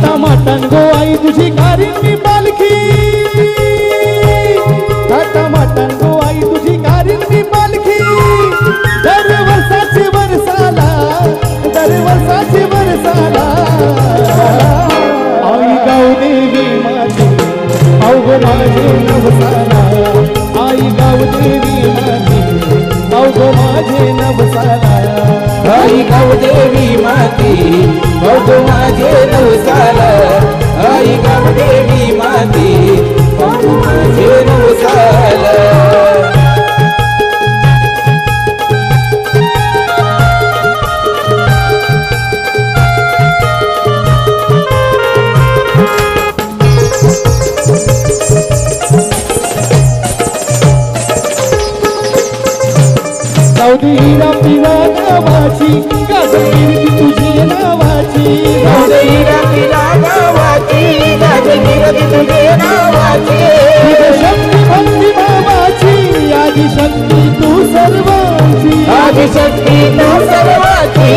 थाटामाटान गो आई तुझी कारिंदी पालखी, थाटामाटान गो आई तुझी कारिंदी पालखी, दरवर्षाची वर्षाला, दरवर्षाची वर्षाला आई गावदेवी माझी अवघ माझे नवसाला, आई गावदेवी माझी अवघ माझे नवसाला, आई गावदेवी माती अवघ माझे नवसाला, आई गावदेवी माती अवघ माझे नवसाला. गावदेवीला पिला गावाची गाजगिरी तुझी नावाची, गावदेवीला पिला गावाची गाजगिरी तुझे नावाची, शक्ती भक्ती भावाची आदिशक्ती तू सर्वांची, आदिशक्ती तू सर्वाची,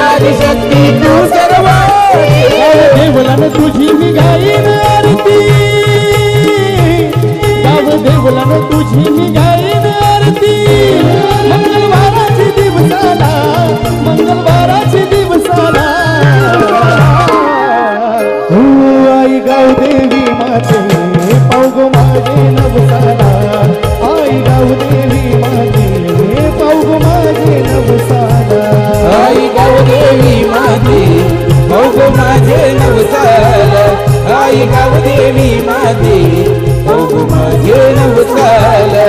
आदिशक्ती तू सर्वाची. गावदेवलान तुझी मी गाईन आरती, गावदेवलान तुझी मी गाईन आरती, मंगळवाराची दिवसाला, मंगळवाराची दिवसाला हो आई गावदेवी माते पावग माझे नवसाला, आई गावदेवी माते पावग माझे नवसाला, आई गावदेवी माते पावग माझे नवसाला, आई गावदेवी माते पावग माझे नवसाला.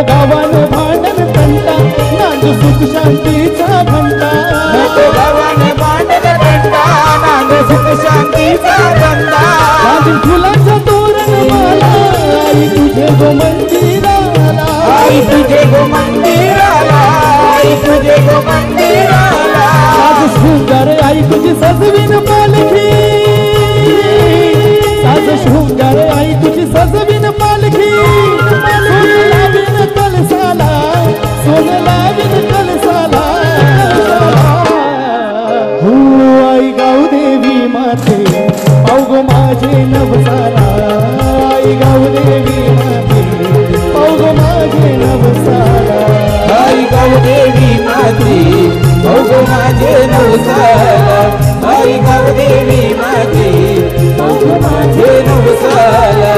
गावान भांडण कंटा नांद सुख शांतीचा घंटा, नको गावान भांडण कंटा नांद सुख शांतीचा घंटा, नांद फुलाचा तोरण माला आई तुझे गो मंदिराला, आई तुझे गो मंदिराला, आई तुझे गो मंदिराला. साज शृंगार आई तुझी सजवीन पालखी, साज शृंगार आई तुझी सजवीन पालखी, सोनं लावीन कलसाला, सोनं लावीन कलसाला हो आई गावदेवी माते पावग माझे नवसाला, आई गावदेवी माते पावग माझे नवसाला, आई गावदेवी माते पावग माझे नवसाला, आई गावदेवी माते पावग माझे नवसाला.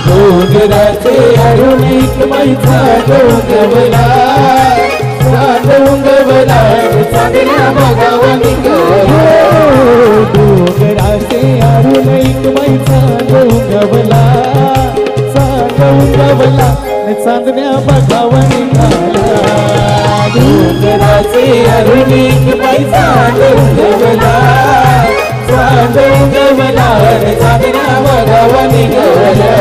डोंगराचे अरुण एक मैचा डोंगवला, डोंगवला चांदण्या बघावा निघाला, डोंगराचे अरुण एक मैचा डोंगवला, डोंगवला चांदण्या बघावा निघाला, डोंगराचे अरुण एक मैचा डोंगवला, डोंगवला चांदण्या बघावा निघाला.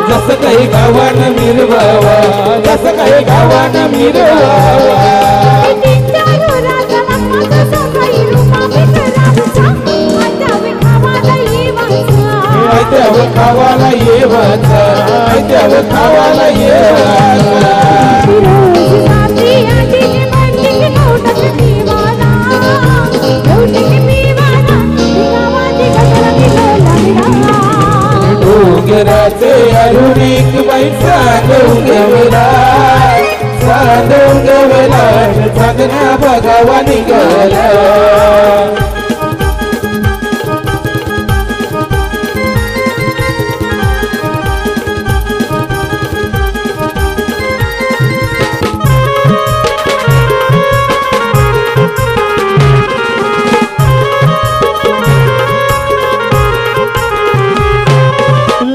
जसं काही गावानं मिरवावा, जसं काही गावानं मिरवावा, त्यावर खावाला येवाचा, त्यावर खावाला येवाचा. अरुण एक बाई सांगून गेला चांदण्या बघावा निघाला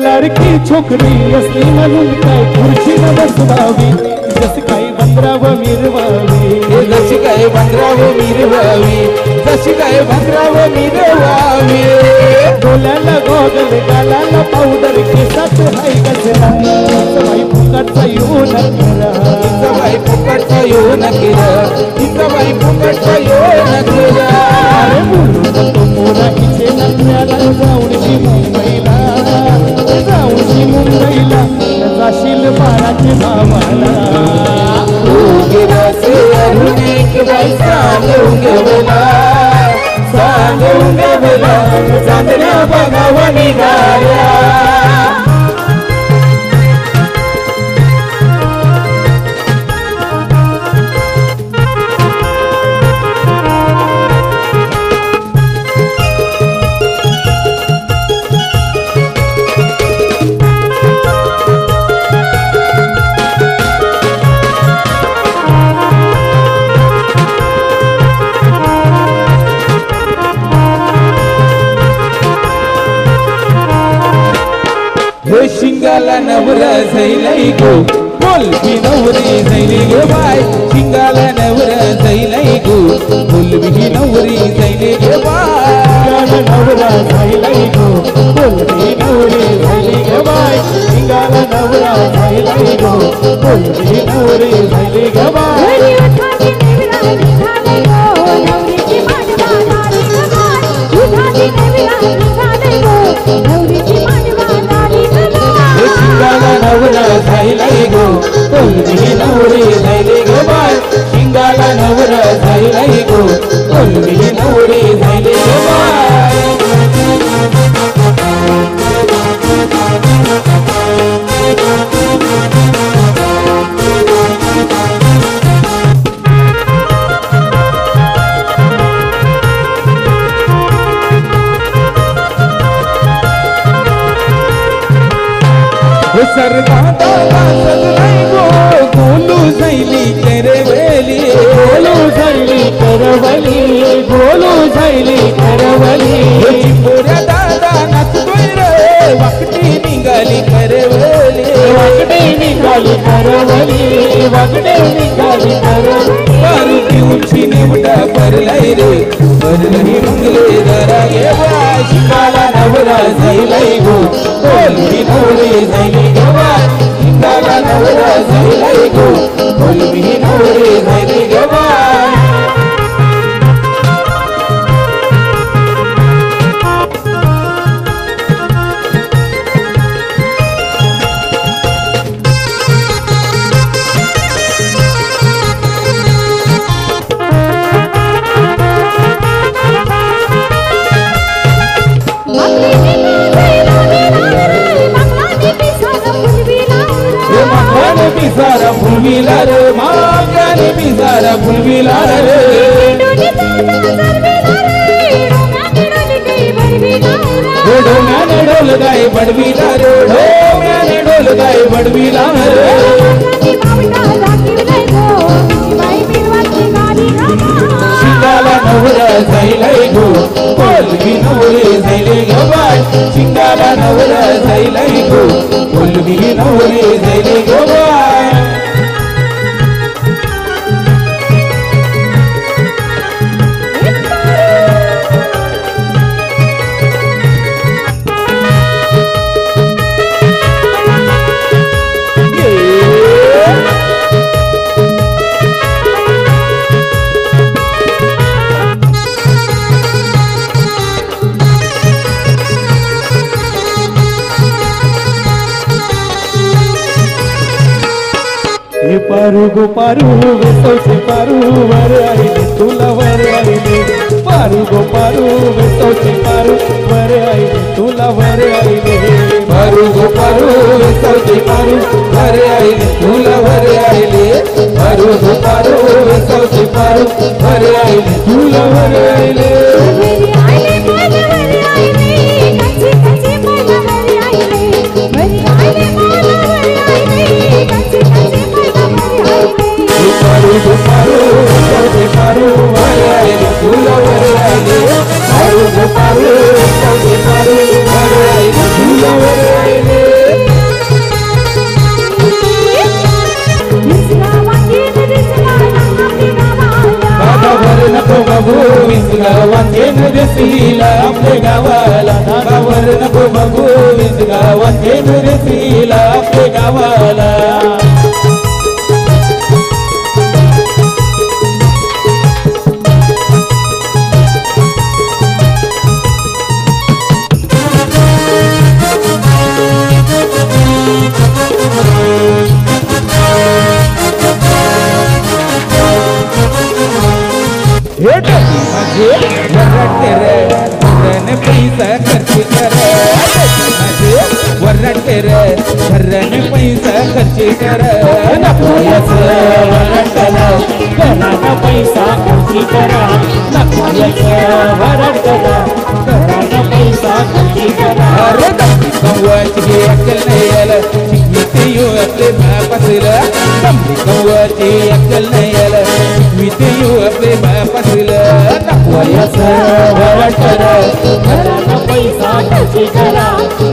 लाडकी छोकरी असली म्हणून काय खुर्ची न बसवावी जस काही बंदराव मिरवावी जशी काय बंदराव मिरवावी जशी काय बंदराव मिरवावी डोल्याला गोगल गालाला पावडर केसात हाय गजरा बाई फुकटचा येऊन केला बाई फुकटचा येऊन केलं तिचा बाई फुकटचा येऊन केला अरे बोलू तो मोरा इथे नसल्याला जाऊनशी मुंबईला जाऊनशी मुंबईला जाशील बाराचे मामाला अरुण एक बाई सांगून गेला चांदण्या बघावा निघाल्या शिंगाला नवरा जाईलाई गो बोलवी नवरी जाईली गे बाय शिंगाला नवरा जाईलाई गो बोलवी नवरी जाईली गे बाय नवरा जाईलाई गो बोलवी नवरी जाईली गे बाय शिंगाला नवरा जाईलाई गो बोलवी नवरी जाईली गे बाय नवरा जाईलाई गो बोलवी नवरी जाईली गे बाय शिंगाला नवरा जाईलाई गो बोलवी नवरी जाईली गे बाय सरगाता सजलाई गो गोलू जाईली करवली गोलू जाईली करवली गोलू जाईली करवली चिंबोऱ्या दादा नाचतोय रे वाकटी निघाली करवली वाकडे निघाली करवली वाकडे निघाली करवली मारुती उंची निवडा भरलाई रे भरलही मंगले जरा गे बाय शिंगाला नवरा जाईलाई गो बोलवी नवरी जाईली गे बाय शिंगाला नवरा जाईलाई गो बोलवी नवरी जाईली गे बाय पिसारा फुलविला रे मागाने पिसारा फुलविला रे डोम्याने डोल गाय बडविला रे डोम्याने डोल गाय बडविला रे शिंगाला नवरा जाईलाई गो बोलवी नवरी जाईली गे बाय शिंगाला नवरा जाईलाई गो बोलवी नवरी जाईली गे बाय पारू गो पारू वेसवचे पारू वर आईले तुला वर आईले पारू गो पारू वेसवचे पारू वर आईले तुला वर आईले पारू गो दुपारू विसवती पारू वरे आईले तुला वरे आईले पारू दुपारू विसवती पारू वरे आईले तुला वरे आईले दुपारू दुपारू विसवती पारू वरे आईले तुला वरे आईले पारू दुपारू विसवती पारू वरे आईले तुला वरे आईले गावावर नको बघू वीस गावाचे नरसीला आपले गावाला गावावर नको बघू वीस गावाचे नरसीला आपले गावाला पैसा खर्च कर वरटे रे घरन पैसा खर्च कर नकोयच वरटला घरानं पैसा खर्च करा नकोयच वरटला घरानं पैसा खर्च करा अरे दमकी कव्वाची अक्कल नाही आलं शिकविते येऊ आपले बापासला दमकी कव्वाची अक्कल नाही आलं शिकविते येऊ आपले बापासला नकोयच वरटला घरानं पैसा खर्च करा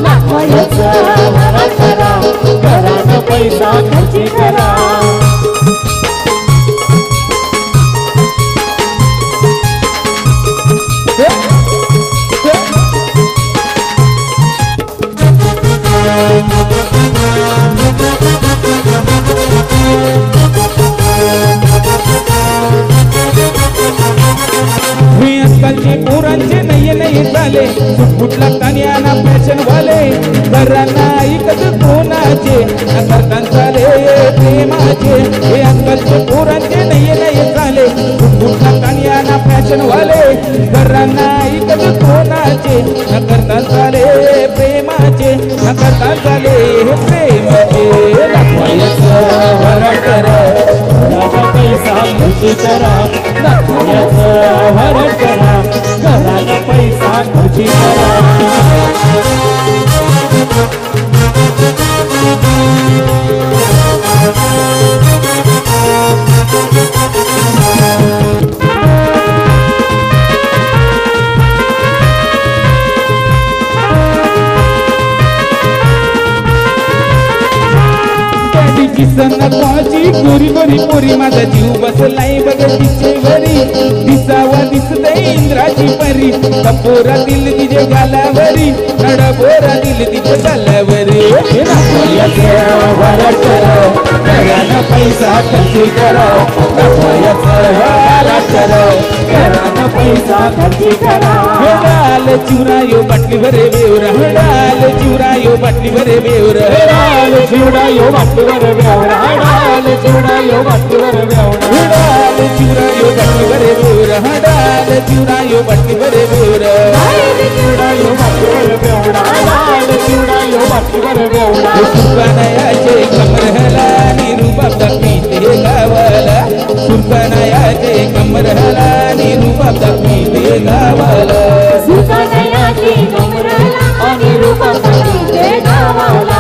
नकोयच वरटला घरानं पैसा खर्च करा आजकालचे पोरांचे नाही झाले कुठला कान्याना फॅशन वाले घरांना ऐकत कोणाचे करतान चाले प्रेमाचे हे आजकालचे पोरांचे नाही झाले कुठला कान्याना फॅशन वाले घरांना ऐकत कोणाचे करतान चाले प्रेमाचे करतान चाले प्रेमाचे नकोयच वरटला घरानं पैसा खर्च करा नकोयच वरटला घरानं पैसा खर्च करा किसन कोची गोरी गोरी पोरी माझा जीव बसलाय बघ तिचेवरी दिसावा दिसते इंद्राची परी कपोरा दिल तिचे गालावरी नडबोरा दिल तिचे गालावरी नकोयच वरटला घरानं पैसा खर्च करा नकोयच वरटला घरानं पैसा खर्च करा डाल चिवरायो बाटली भरे बेवरा डाल चिवरायो बाटली भरे बेवरा डाल चिवडायो बाटलीवर बेवडा डाल चिवडायो बाटलीवर बेवडा डाल चिवरायो बाटली भरे बेवरा डाल चिवरायो बाटली भरे बेवरा चिवडायो बाटलीवर बेवडा डाल चिवडायो बाटलीवर बेवडा सुरपानायाचे कमरहला निरूपाप दाखविते गावाला सुरपानायाचे कमरहला निरूपाप दाखविते गावाला सुखालयाची नम्रला आणि रूपाची गावाला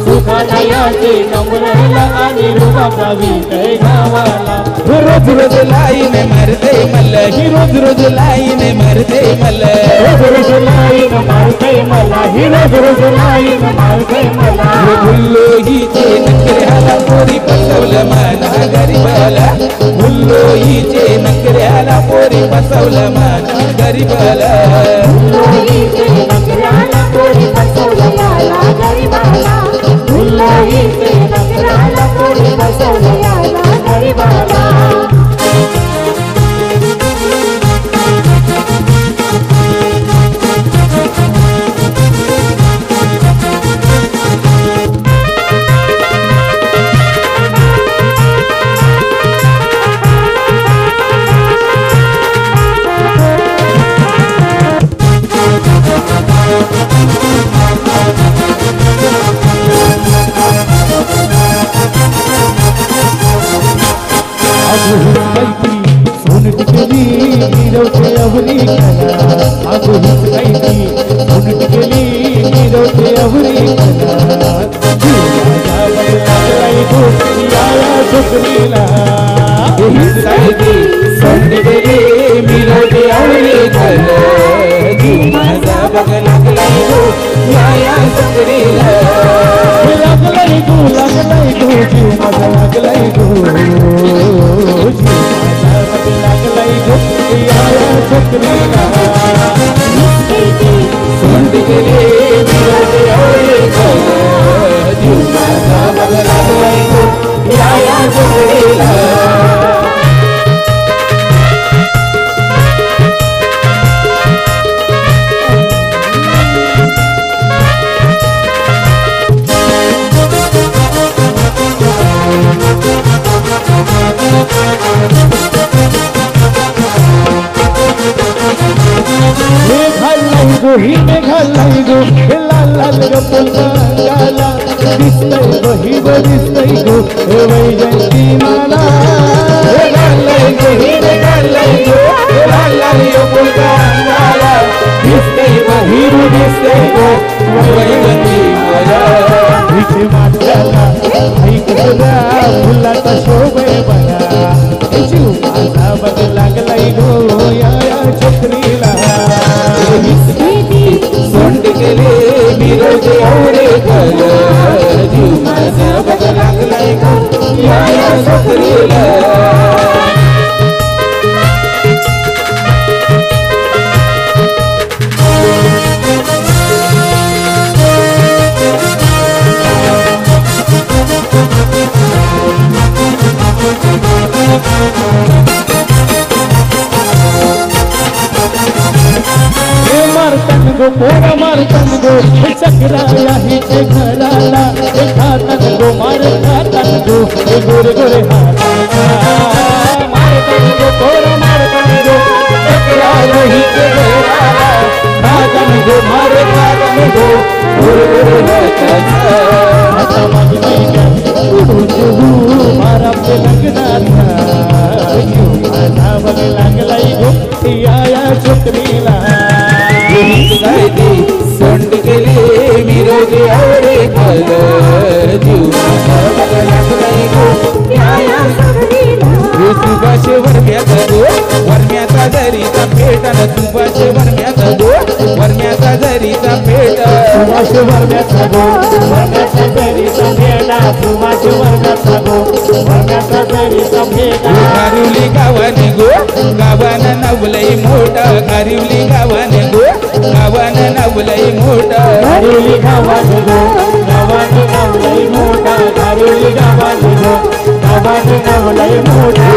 सुखालयाची नम्रला आणि रूपाची गावाला रोज रोज लाईने मरते मला ही रोज रोज लाईने मरते मला रोज रोज लाईन मारते मला ही रोज रोज लाईन मारते मला भुल्लो हिचे नकऱ्याला पोरी बसवलं माना गरीबाला भुल्लो हिचे नकऱ्याला पोरी बसवलं माना गरीबाला मुल्लोहीचे नकऱ्याला पोरी बसवलं याला गरीबाला मुल्लोहीचे नकऱ्याला पोरी बसवलं याला गरीबाला कला अगो हीच काही ती उलट गेली मिरवते अवरी कला जीवाचा बळ लागलाय गो या छोकरीला हीच काही ती सोंड गेली मिरवते अवरी कला जीवाचा बळ लागलाय गो या छोकरीला लागलाय गो जीव माझा लागलाय गो जीवाचा बळ लागलाय गो या छोकरीला सोंड गेली मिरवते अवरी कला जीवाचा बळ लागलाय गो या छोकरीला ही मेघालय गो लाल लाल ग पुलगाला दिसतय बही दिसतय गो वैजंती माला मेघालय गो ही मेघालय गो लाल लाल ग पुलगाला दिसतय बही दिसतय गो वैजंती माला हिचे माथ्याला ऐक तुला फुलाचा शोभे बघा जीव माझा बघ लागलाय गो या छत्रीला सोंड गेले मिरवते अवरे कला जीव माझा बघ लागलाय गो या छोकरीला पोरा मारतन गो चक्राया हिचे घराला खातन गो मार खातन गो गोरे गोरे हाताला मारतन गो पोरा मारतन गो चक्राया हिचे घराला खातन गो मार खातन गो गोरे गोरे हाताला आता माझी मैया उडू जुडू मारा पे लग्नाचा जीव माझा बघ लागलाय गो या छोकरीला सोंड गेले मिरवते अवरे कला जीव माझा बघ लागलाय गो या छोकरीला सुभाषे वर्म्याचा गो वर्म्याचा जरीचा पेटा सुभाषे वर्म्याचा गो वर्म्याचा जरीचा पेटा सुभाषे वर्म्याचा गो वर्म्याचा जरीचा पेटा सुभाषे वर्म्याचा गो वर्म्याचा जरीचा पेटा गारिवली गावाने गो गावानं नवलई मोठा गारिवली गावाने गो गावानं नवलई मोठा गारिवली गावाने गो गावाने नवलई मोठा गारिवली गावाने गो गावाने नवलई मोठा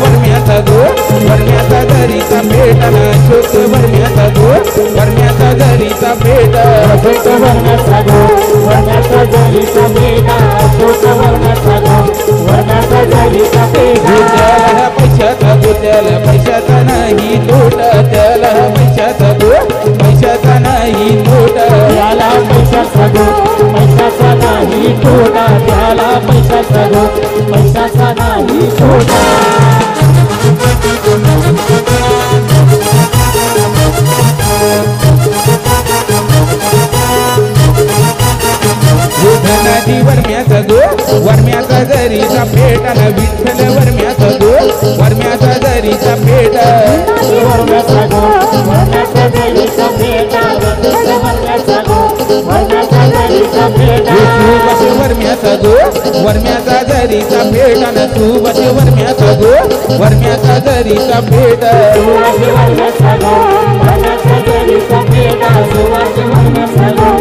वर्म्याचा गो वर्म्याचा जरीचा पेटा शोक वर्म्याचा गो वर्म्याचा जरीचा पेटा शोक वर्म्याचा गो वर्म्याचा जरीचा पेटा शोक वर्म्याचा गो वर्म्याचा जरीचा पेटा त्याला पैशाचा गो त्याला पैशाचा नाही तोटा त्याला पैशाचा गो पैशाचा नाही तोटा त्याला पैशाचा गो पैशाचा नाही तोटा त्याला पैशाचा गो पैशाचा नाही तोटा धनाजी वर्म्याचा गो वर्म्याचा जरीचा पेटा विठ्ठल वर्म्याचा गो वर्म्याचा जरीचा पेटा वर्म्याचा गो वर्म्याचा जरीचा पेटा वर्म्याचा गो वर्म्याचा जरीचा पेटा वर्म्याचा गो वर्म्याचा जरीचा पेटा सुभाष वर्म्याचा गो वर्म्याचा जरीचा पेटा वर्म्याचा गो वर्म्याचा जरीचा पेटा सुभाष वर्म्याचा गो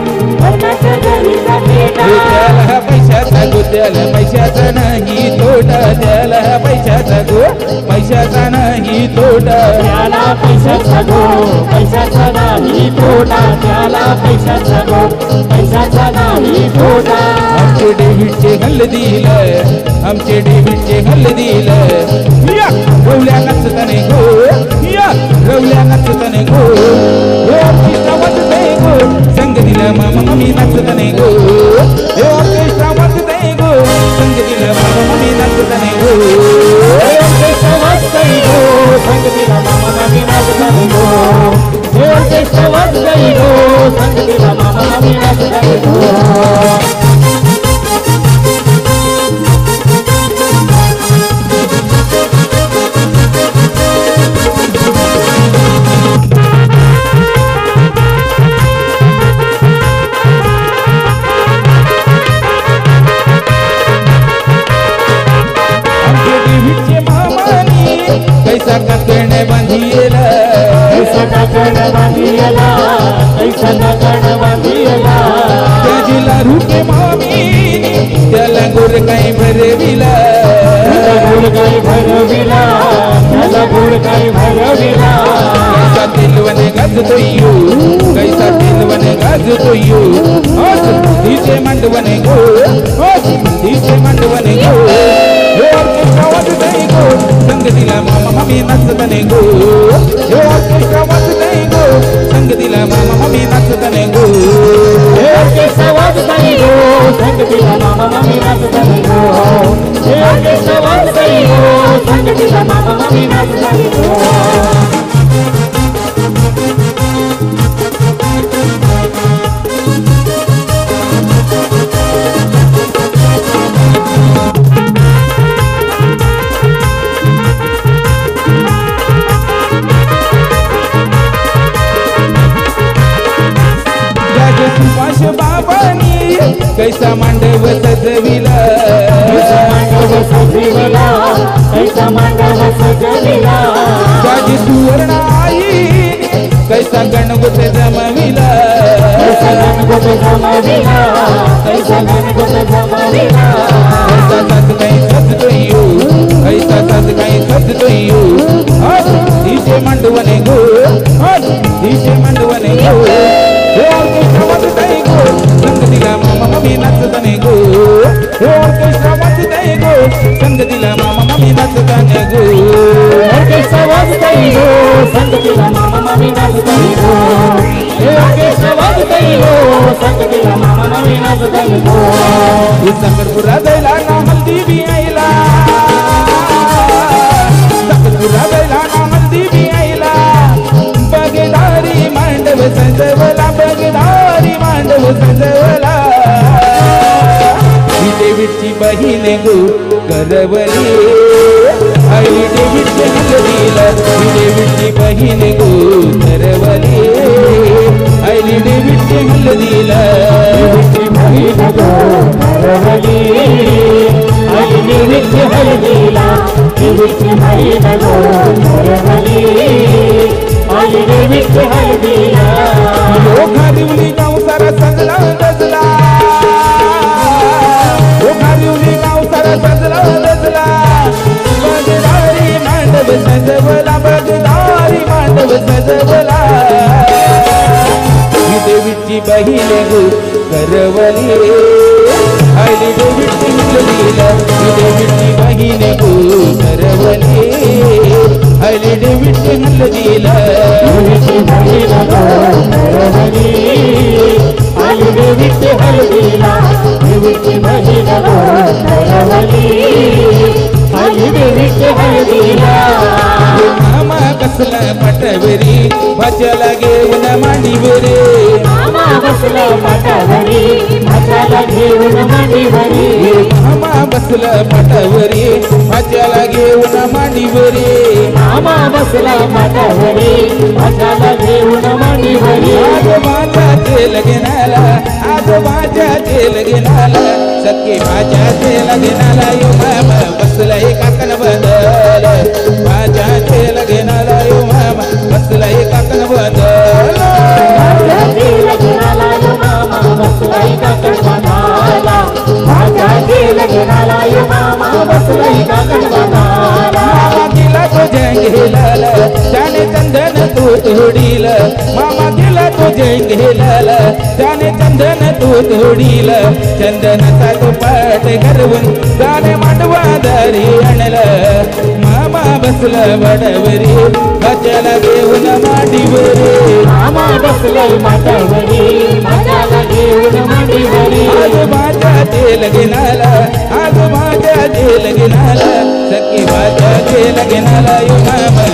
वर्म्याचा जरीचा पेटा त्याला पैशाचा गो त्याला पैशाचा नाही तोटा त्याला पैशाचा गो पैशाचा नाही तोटा त्याला पैशाचा गो पैशाचा नाही तोटा त्याला पैशाचा गो पैशाचा नाही तोटा आमचे डेव्हिडचे हल्दील आमचे डेव्हिडचे हल्दील या रवल्या नचतने गो या रवल्या नचतने गो ऑर्केस्ट्रा वाजते गो संग दिला मामा मम्मी नचतने गो ऑर्केस्ट्रा वाजते गो संग दिला मामा मम्मी नचतने गो ऑर्केस्ट्रा वाजते गो संग दिला मामा मम्मी नचतने गो गण बांधियला कैसा गण बांधियला त्याजीला रुके मामी त्याला गोर काही भरविला गुड काही भरविला त्याला गुड काही भरविला कैसा तिलवने गाजतो यो कैसा तिलवने गाजतो यो आज तिचे मांडवने गो आज तिचे मांडवने गो हे ऑर्केस्ट्रा वाजतय गो संगतीला मामा मामी नाचतने गो हे ऑर्केस्ट्रा वाजतय गो संगतीला मामा मामी नाचतने गो हे ऑर्केस्ट्रा वाजतय गो संगतीला मामा मामी नाचतने गो हे ऑर्केस्ट्रा वाजतय गो संगतीला मामा मामी नाचतने गो सुभाष बाबांनी कैसा मांडव सजविला कैसा मांडव सजविला कैसा मांडव सजविला त्याची सुवर्ण आई कैसा गणगोत जमविला कैसा गणगोत जमविला कैसा गणगोत जमविला कैसा साथ काही सजतोय यो कैसा साथ काही सजतोय यो आज तिचे मांडवने गो आज तिचे मांडवने गो हे ऑर्केस्ट्रा वाजतय गो संगतीला मामा मामी नाचतने गो हे ऑर्केस्ट्रा वाजतय गो संगतीला मामा मामी नाचतने गो ऑर्केस्ट्रा वाजतय गो संगतीला मामा मामी नाचतय गो हे ऑर्केस्ट्रा वाजतय गो संगतीला मामा मामी नाचतय गो संगरपुरा जायला ना हल्दी बी आईला संगरपुरा जायला ना हल्दी बी आईला बगदारी मांडव सजवला बगदारी मांडव सजवला ही डेव्हिडची बहीण गो करवली आई डेव्हिडची हल्दीला ही डेव्हिडची बहीण गो करवली आई डेव्हिडची हल्दीला डेव्हिडची बहीण गो करवली आई डेव्हिडची हल्दीला डेव्हिडची बहीण गो करवली आई डेव्हिडची हल्दीला ओ खारिवली गाव सारा सजला गजला ओ खारिवली गाव सारा सजला गजला बगदारी मांडव सजवला बगदारी मांडव सजवला ही देवीची बहीण गो करवली आईली देवीची हल्दीला ही देवीची बहीण गो करवली आईली देवीची हल्दीला डेव्हिडची बहीण गो करवली आई डेव्हिडची हल्दीला डेव्हिडची बहीण गो करवली आई डेव्हिडची हल्दीला मामा बसला पाटावरी भाच्याला घेऊन मांडीवरे मामा बसला पाटावरी भाच्याला घेऊन मांडीवरी मामा बसला पाटावरी भाच्याला घेऊन मांडीवरे मामा बसला पाटावरी भाच्याला घेऊन मांडीवरी आज माझ्याचे लग्नाला आज माझ्याचे लग्नाला सख्खी माझ्याचे लग्नाला यो मामा बसला काकण बदल माझ्याचे लग्नाला यो मामा बसला काकण बदल माझ्याचे लग्नाला यो मामा बसला काकण बदला माझ्याचे लग्नाला यो मामा बसला काकण बदला मामा गेला तो जंगेलाल त्याने चंदन तू तोडील मामा गेला तो जंगेलाल त्याने चंदन तू तोडील चंदनाचा तो पाट घरवून गाणे मांडवा दारी आणलं मामा बसला वडवरी भाच्याला घेऊन मांडीवरी मामा बसला मांडीवरी भाच्याला घेऊन मांडीवरी आज माझ्याचे लग्नाला आज माझ्याचे लग्नाला सखी माझ्याचे लग्नाला यो मामा